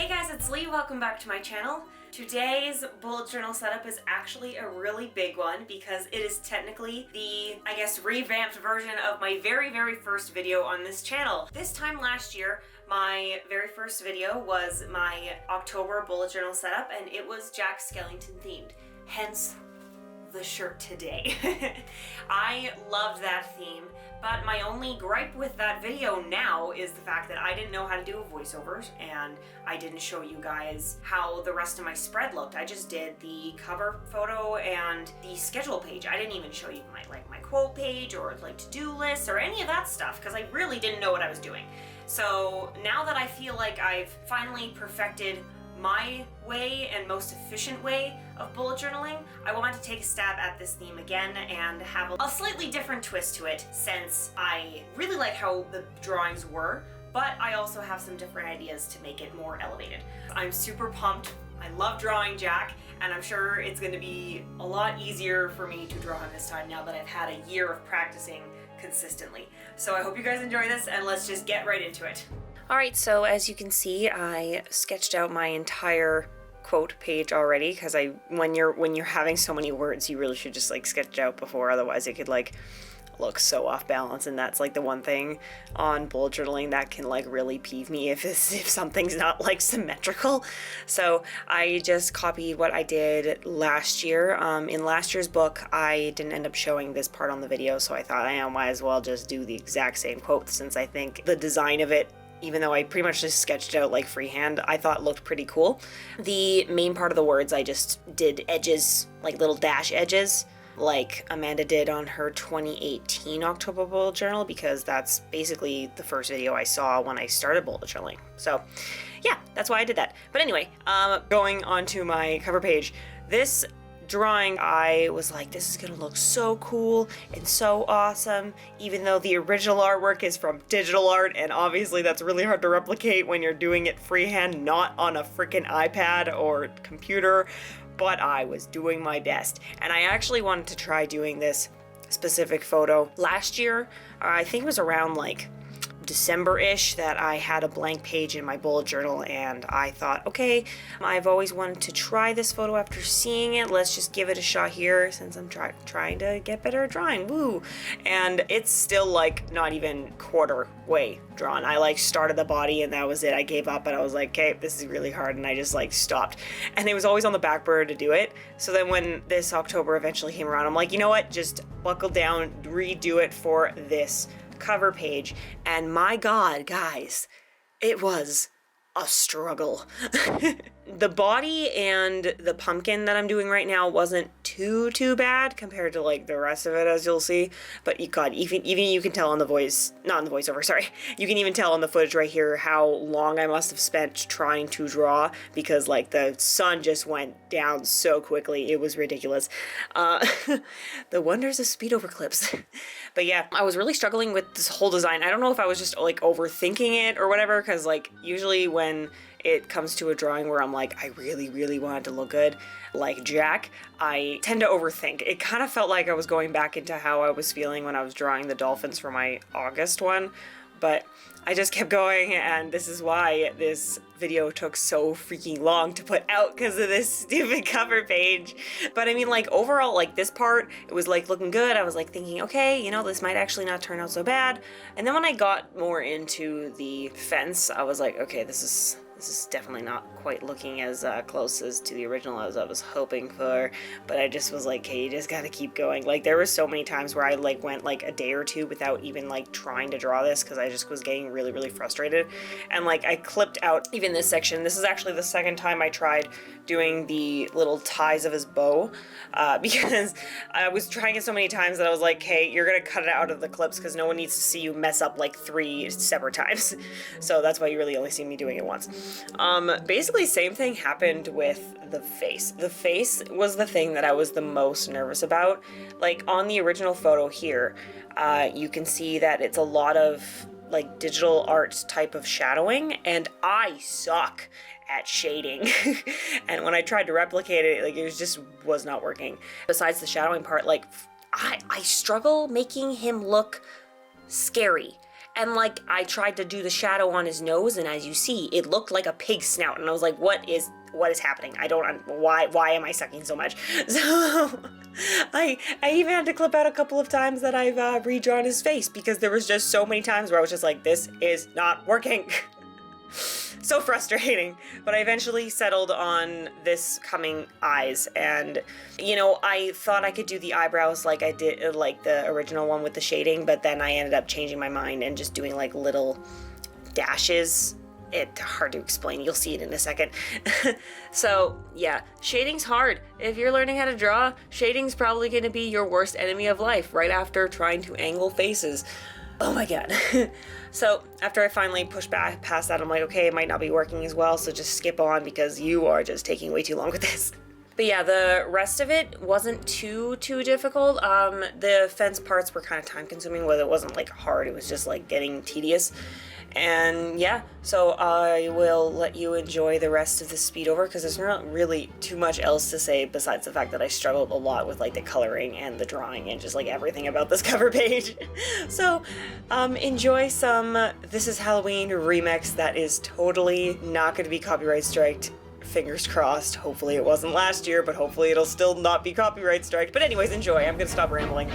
Hey guys, it's Lee. Welcome back to my channel. Today's bullet journal setup is actually a really big one because it is technically the, I guess, revamped version of my very first video on this channel. This time last year, my very first video was my October bullet journal setup and it was Jack Skellington themed. Hence the shirt today. I loved that theme, but my only gripe with that video now is the fact that I didn't know how to do voiceovers and I didn't show you guys how the rest of my spread looked. I just did the cover photo and the schedule page. I didn't even show you my quote page or to-do lists or any of that stuff because I really didn't know what I was doing. So now that I feel like I've finally perfected my way and most efficient way of bullet journaling, I wanted to take a stab at this theme again and have a slightly different twist to it, since I really like how the drawings were, but I also have some different ideas to make it more elevated. I'm super pumped. I love drawing Jack, and I'm sure it's going to be a lot easier for me to draw him this time now that I've had a year of practicing consistently. So I hope you guys enjoy this, and let's just get right into it. Alright, so as you can see, I sketched out my entire quote page already, because when you're having so many words, you really should just sketch it out before, otherwise it could look so off balance, and that's the one thing on bullet journaling that can really peeve me if something's not symmetrical. So I just copied what I did last year. In last year's book, I didn't end up showing this part on the video, so I thought I might as well just do the exact same quote, since I think the design of it, even though I pretty much just sketched it out freehand, I thought it looked pretty cool. The main part of the words, I just did edges, little dash edges, like Amanda did on her 2018 October bullet journal, because that's basically the first video I saw when I started bullet journaling. So yeah, that's why I did that. But anyway, going on to my cover page, this drawing, I was like, this is gonna look so cool and so awesome, even though the original artwork is from digital art, and obviously that's really hard to replicate when you're doing it freehand, not on a freaking iPad or computer, but I was doing my best. And I actually wanted to try doing this specific photo last year. I think it was around December-ish that I had a blank page in my bullet journal, and I thought, okay, I've always wanted to try this photo after seeing it. Let's just give it a shot here, since I'm trying to get better at drawing. Woo! And it's still not even quarter way drawn. I started the body and that was it. I gave up and I was like, okay, this is really hard, and I just stopped. And it was always on the back burner to do it. So then when this October eventually came around, I'm like, you know what? Just buckle down, redo it for this cover page. And my God, guys, it was a struggle. The body and the pumpkin that I'm doing right now wasn't too bad compared to the rest of it, as you'll see. But God, even you can tell on the not on the voiceover, sorry. You can even tell on the footage right here how long I must have spent trying to draw, because the sun just went down so quickly. It was ridiculous. The wonders of speed over clips. But yeah, I was really struggling with this whole design. I don't know if I was just overthinking it or whatever, because usually when it comes to a drawing where I'm I really want it to look good, like Jack, I tend to overthink. It kind of felt like I was going back into how I was feeling when I was drawing the dolphins for my August one, but I just kept going, and this is why this video took so freaking long to put out, because of this stupid cover page. But I mean, overall, this part, it was looking good. I was thinking, okay, this might actually not turn out so bad. And then when I got more into the fence, I was like, okay, this is definitely not quite looking as close as to the original as I was hoping for. But I just was like, hey, you just gotta keep going. There were so many times where I went a day or two without even trying to draw this, because I just was getting really frustrated. And I clipped out even this section. This is actually the second time I tried doing the little ties of his bow, because I was trying it so many times that I was like, hey, you're gonna cut it out of the clips, because no one needs to see you mess up 3 separate times. So that's why you really only see me doing it once. Basically same thing happened with the face. The face was the thing that I was the most nervous about. On the original photo here, you can see that it's a lot of digital art type of shadowing, and I suck at shading. And when I tried to replicate it, it was not working. Besides the shadowing part, I struggle making him look scary. And like I tried to do the shadow on his nose, and as you see, it looked like a pig snout, and I was like, what is happening? I don't, why am I sucking so much? So I even had to clip out a couple of times that I've redrawn his face, because there was just so many times where I was just like, this is not working. So frustrating. But I eventually settled on this coming eyes, and you know, I thought I could do the eyebrows like I did like the original one with the shading, but then I ended up changing my mind and just doing like little dashes. It's hard to explain, you'll see it in a second. So yeah, shading's hard. If you're learning how to draw, shading's probably gonna be your worst enemy of life right after trying to angle faces. Oh my god. So after I finally pushed back past that, I'm like, okay, it might not be working as well, so just skip on because you are just taking way too long with this. But yeah, the rest of it wasn't too difficult. The fence parts were kind of time consuming, but it wasn't like hard, it was just like getting tedious. And yeah, so I will let you enjoy the rest of the speed over, because there's not really too much else to say besides the fact that I struggled a lot with like the coloring and the drawing and just like everything about this cover page. So enjoy some This Is Halloween remix that is totally not going to be copyright striked. Fingers crossed. Hopefully it wasn't last year, but hopefully it'll still not be copyright striked. But anyways, enjoy. I'm gonna stop rambling.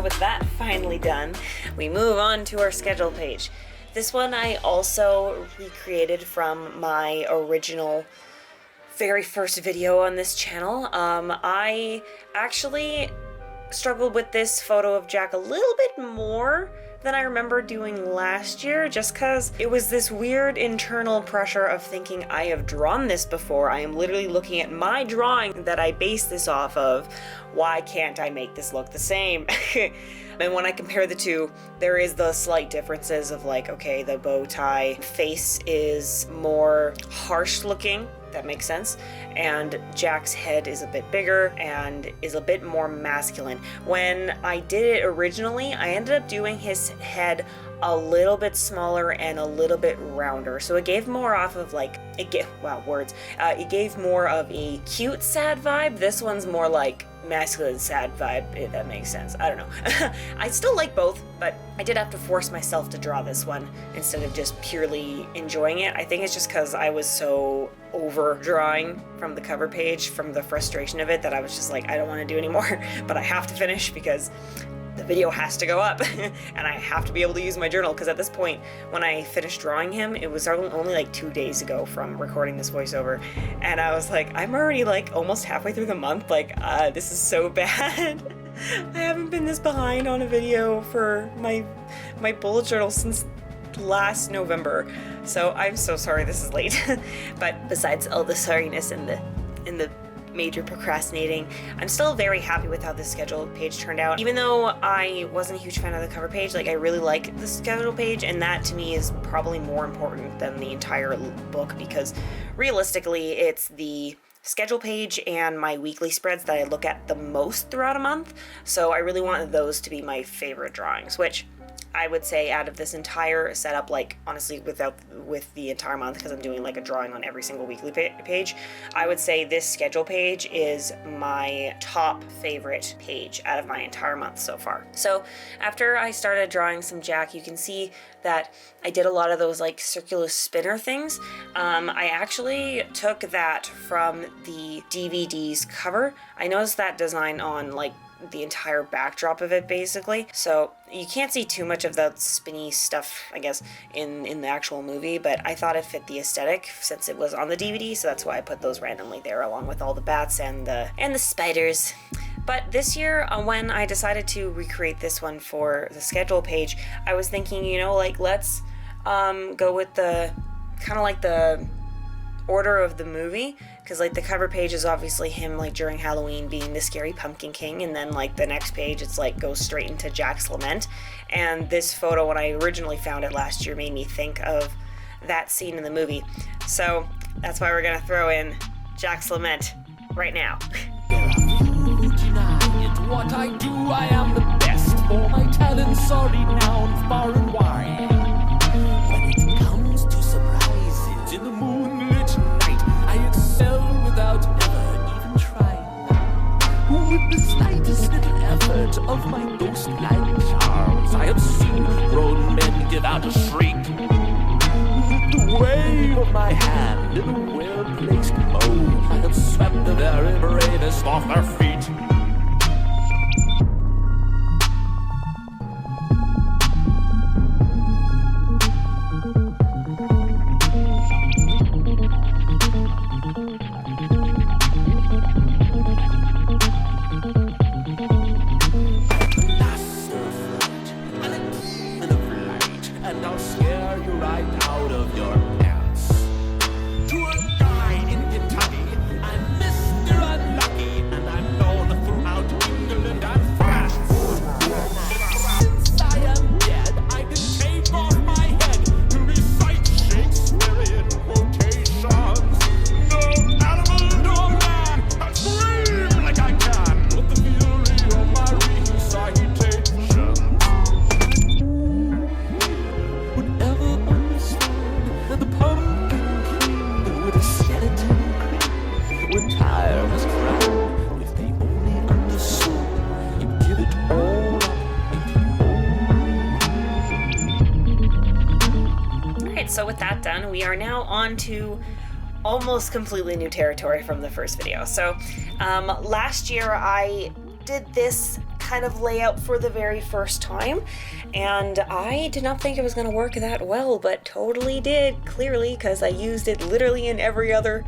with that finally done, we move on to our schedule page. This one I also recreated from my original very first video on this channel. I actually struggled with this photo of Jack a little bit more than I remember doing last year, just because it was this weird internal pressure of thinking I have drawn this before. I am literally looking at my drawing that I based this off of. Why can't I make this look the same? And when I compare the two, there is the slight differences of like, okay, the bow tie face is more harsh looking. That makes sense. And Jack's head is a bit bigger and is a bit more masculine. When I did it originally, I ended up doing his head a little bit smaller and a little bit rounder. So it gave more off of like it gave more of a cute sad vibe. This one's more like masculine sad vibe, if that makes sense. I don't know. I still like both, but I did have to force myself to draw this one instead of just purely enjoying it. I think it's just because I was so over drawing from the cover page, from the frustration of it, that I was just like, I don't want to do anymore, but I have to finish because the video has to go up and I have to be able to use my journal, because at this point when I finished drawing him, it was only like 2 days ago from recording this voiceover, and I was like, I'm already like almost halfway through the month, like this is so bad. I haven't been this behind on a video for my bullet journal since last November, so I'm so sorry this is late. But besides all the sorriness and the major procrastinating, I'm still very happy with how this schedule page turned out. Even though I wasn't a huge fan of the cover page, like I really like the schedule page, and that to me is probably more important than the entire book, because realistically it's the schedule page and my weekly spreads that I look at the most throughout a month. So I really wanted those to be my favorite drawings, which I would say out of this entire setup, like honestly with the entire month, because I'm doing like a drawing on every single weekly page, I would say this schedule page is my top favorite page out of my entire month so far. So after I started drawing some Jack, you can see that I did a lot of those like circular spinner things. I actually took that from the DVD's cover. I noticed that design on like the entire backdrop of it basically, so you can't see too much of the spinny stuff I guess in the actual movie, but I thought it fit the aesthetic since it was on the DVD, so that's why I put those randomly there along with all the bats and the spiders. But this year, when I decided to recreate this one for the schedule page, I was thinking, you know, like let's go with the kind of like the order of the movie, because like the cover page is obviously him like during Halloween being the scary pumpkin king, and then like the next page it's like goes straight into Jack's Lament. And this photo, when I originally found it last year, made me think of that scene in the movie, so that's why we're gonna throw in Jack's Lament right now. What I do, I am the best, for my talents are renowned far and wide. When it comes to surprises in the moonlit night, I excel without ever even trying. With the slightest little effort of my ghost-like charms, I have seen grown men give out a shriek. With the wave of my hand in a well-placed moan, I have swept the very bravest off their feet. So with that done, we are now on to almost completely new territory from the first video. So last year I did this kind of layout for the very first time, and I did not think it was going to work that well, but totally did, clearly, because I used it literally in every other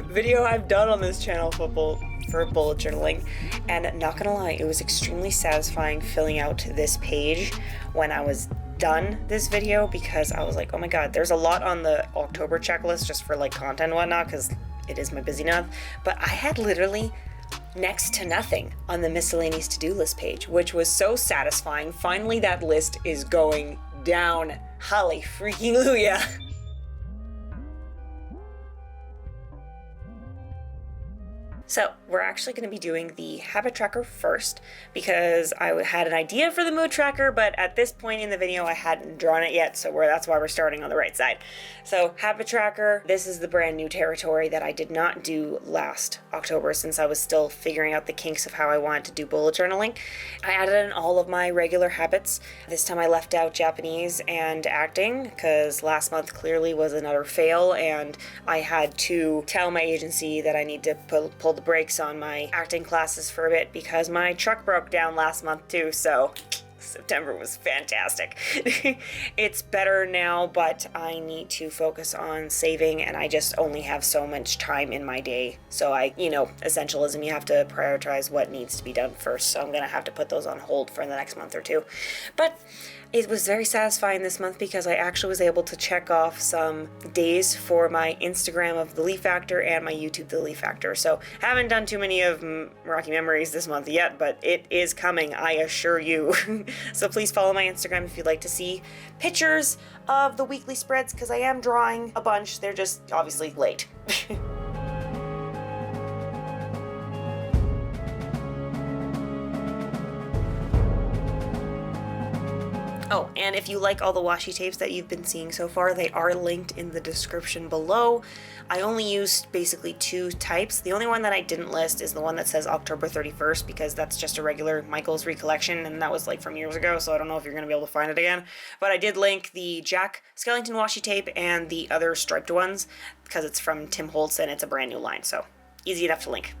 video I've done on this channel for bullet journaling. And not gonna lie, it was extremely satisfying filling out this page when I was done this video, because I was like, oh my god, there's a lot on the October checklist just for like content and whatnot, because it is my busy month, but I had literally next to nothing on the miscellaneous to-do list page, which was so satisfying. Finally that list is going down. Holly freaking Luya. So we're actually going to be doing the habit tracker first because I had an idea for the mood tracker, but at this point in the video I hadn't drawn it yet, so that's why we're starting on the right side. So habit tracker, this is the brand new territory that I did not do last October since I was still figuring out the kinks of how I wanted to do bullet journaling. I added in all of my regular habits. This time I left out Japanese and acting because last month clearly was another fail, and I had to tell my agency that I need to pull the brakes on my acting classes for a bit because my truck broke down last month too, so September was fantastic. It's better now, but I need to focus on saving, and I just only have so much time in my day. So essentialism, you have to prioritize what needs to be done first. So I'm gonna have to put those on hold for the next month or two. But it was very satisfying this month because I actually was able to check off some days for my Instagram of the Leaf Factor and my YouTube the Leaf Factor. So haven't done too many of Rocky Memories this month yet, but it is coming, I assure you. So please follow my Instagram if you'd like to see pictures of the weekly spreads because I am drawing a bunch. They're just obviously late. Oh, and if you like all the washi tapes that you've been seeing so far, they are linked in the description below. I only used basically 2 types. The only one that I didn't list is the one that says October 31st because that's just a regular Michael's recollection, and that was like from years ago, so I don't know if you're going to be able to find it again. But I did link the Jack Skellington washi tape and the other striped ones because it's from Tim Holtz and it's a brand new line, so easy enough to link.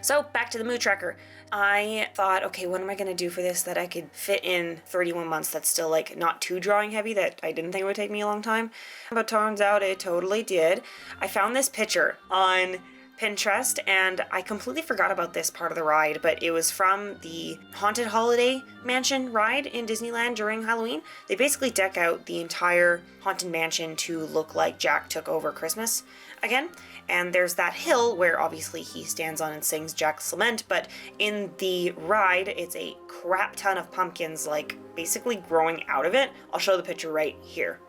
So back to the mood tracker. I thought, okay, what am I gonna do for this that I could fit in 31 months that's still like not too drawing heavy, that I didn't think it would take me a long time, but turns out it totally did. I found this picture on Pinterest and I completely forgot about this part of the ride, but it was from the Haunted Holiday Mansion ride in Disneyland during Halloween. They basically deck out the entire Haunted Mansion to look like Jack took over Christmas again. And there's that hill where obviously he stands on and sings Jack's Lament, but in the ride, it's a crap ton of pumpkins, like basically growing out of it. I'll show the picture right here.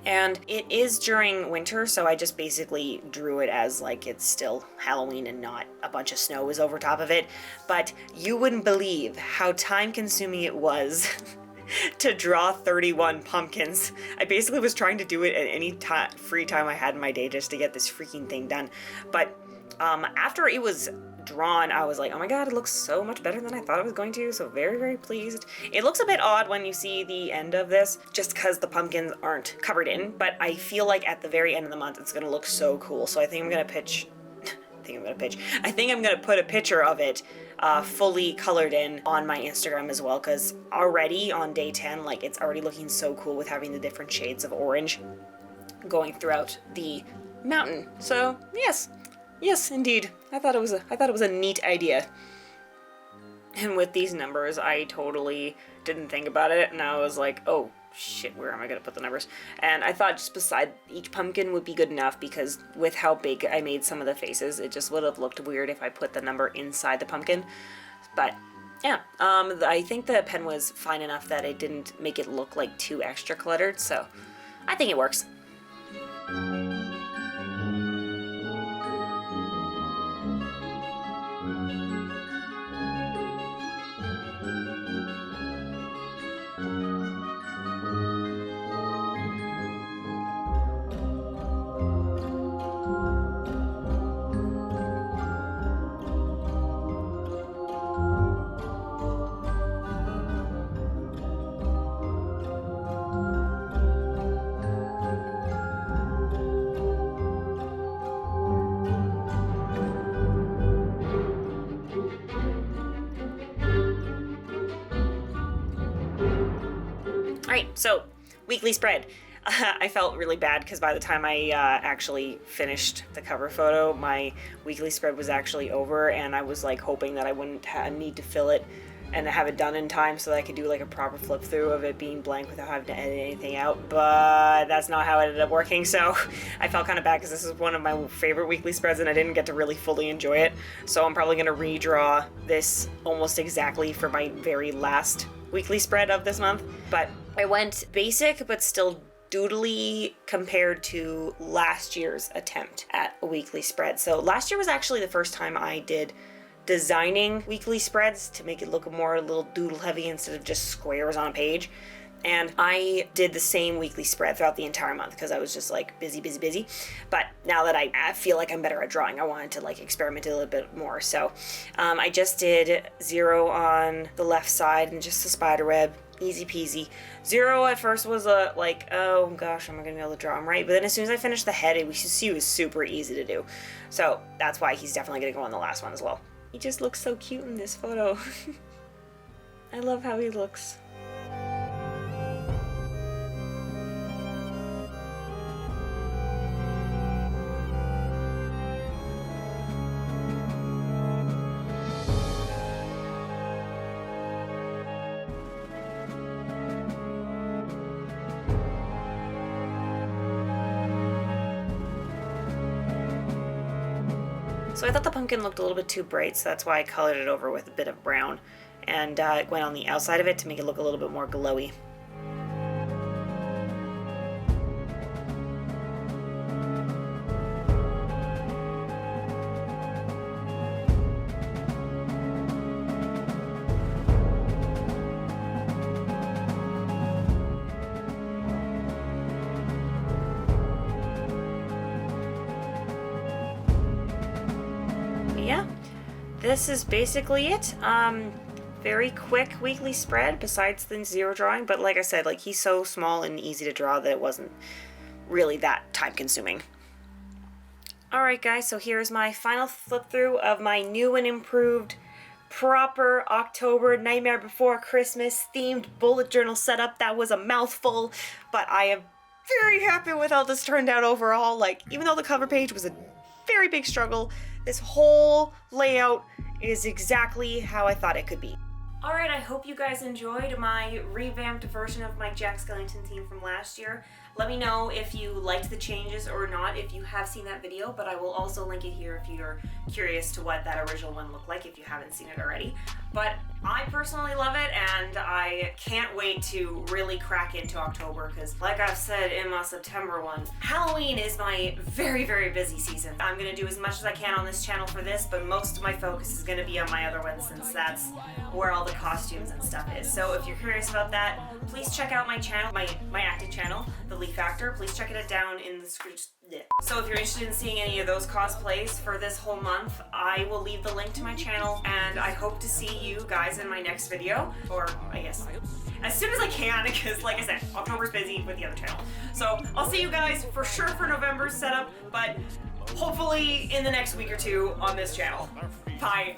And it is during winter, so I just basically drew it as like it's still Halloween and not a bunch of snow is over top of it. But you wouldn't believe how time-consuming it was to draw 31 pumpkins. I basically was trying to do it at any free time I had in my day just to get this freaking thing done. But after it was drawn, I was like, oh my god, it looks so much better than I thought it was going to, so very, very pleased. It looks a bit odd when you see the end of this, just because the pumpkins aren't covered in, but I feel like at the very end of the month it's gonna look so cool, so I think I'm gonna put a picture of it fully colored in on my Instagram as well, because already on day 10, like, it's already looking so cool with having the different shades of orange going throughout the mountain. So yes, indeed, I thought it was a neat idea. And with these numbers, I totally didn't think about it, and I was like, oh shit, where am I gonna put the numbers? And I thought just beside each pumpkin would be good enough, because with how big I made some of the faces, it just would have looked weird if I put the number inside the pumpkin. But yeah, I think the pen was fine enough that it didn't make it look like too extra cluttered, so I think it works. Alright, so weekly spread. I felt really bad because by the time I actually finished the cover photo, my weekly spread was actually over, and I was like hoping that I wouldn't need to fill it and have it done in time so that I could do like a proper flip through of it being blank without having to edit anything out, but that's not how it ended up working, so I felt kind of bad because this is one of my favorite weekly spreads and I didn't get to really fully enjoy it, so I'm probably going to redraw this almost exactly for my very last weekly spread of this month, but I went basic but still doodly compared to last year's attempt at a weekly spread. So last year was actually the first time I did designing weekly spreads to make it look more a little doodle heavy instead of just squares on a page. And I did the same weekly spread throughout the entire month because I was just like busy. But now that I feel like I'm better at drawing, I wanted to like experiment a little bit more. So I just did 0 on the left side and just the spider web. Easy peasy. 0 at first was like, oh gosh, am I gonna be able to draw him right? But then as soon as I finished the head, we should see it was super easy to do. So that's why he's definitely gonna go on the last one as well. He just looks so cute in this photo. I love how he looks. So I thought the pumpkin looked a little bit too bright, so that's why I colored it over with a bit of brown and went on the outside of it to make it look a little bit more glowy. Yeah, this is basically it. Very quick weekly spread besides the 0 drawing, but like I said, like he's so small and easy to draw that it wasn't really that time consuming. Alright guys, so here's my final flip through of my new and improved proper October Nightmare Before Christmas themed bullet journal setup. That was a mouthful, but I am very happy with how this turned out overall. Like, even though the cover page was a very big struggle, this whole layout is exactly how I thought it could be. Alright, I hope you guys enjoyed my revamped version of my Jack Skellington theme from last year. Let me know if you liked the changes or not, if you have seen that video, but I will also link it here if you're curious to what that original one looked like if you haven't seen it already. But I personally love it, and I can't wait to really crack into October because, like I've said in my September one, Halloween is my very busy season. I'm going to do as much as I can on this channel for this, but most of my focus is going to be on my other ones since that's where all the costumes and stuff is. So if you're curious about that, please check out my channel, my active channel, The Leaf Factor. Please check it down in the screen. So if you're interested in seeing any of those cosplays for this whole month, I will leave the link to my channel, and I hope to see you guys in my next video, or I guess as soon as I can, because like I said, October's busy with the other channel. So I'll see you guys for sure for November's setup, but hopefully in the next week or two on this channel. Bye.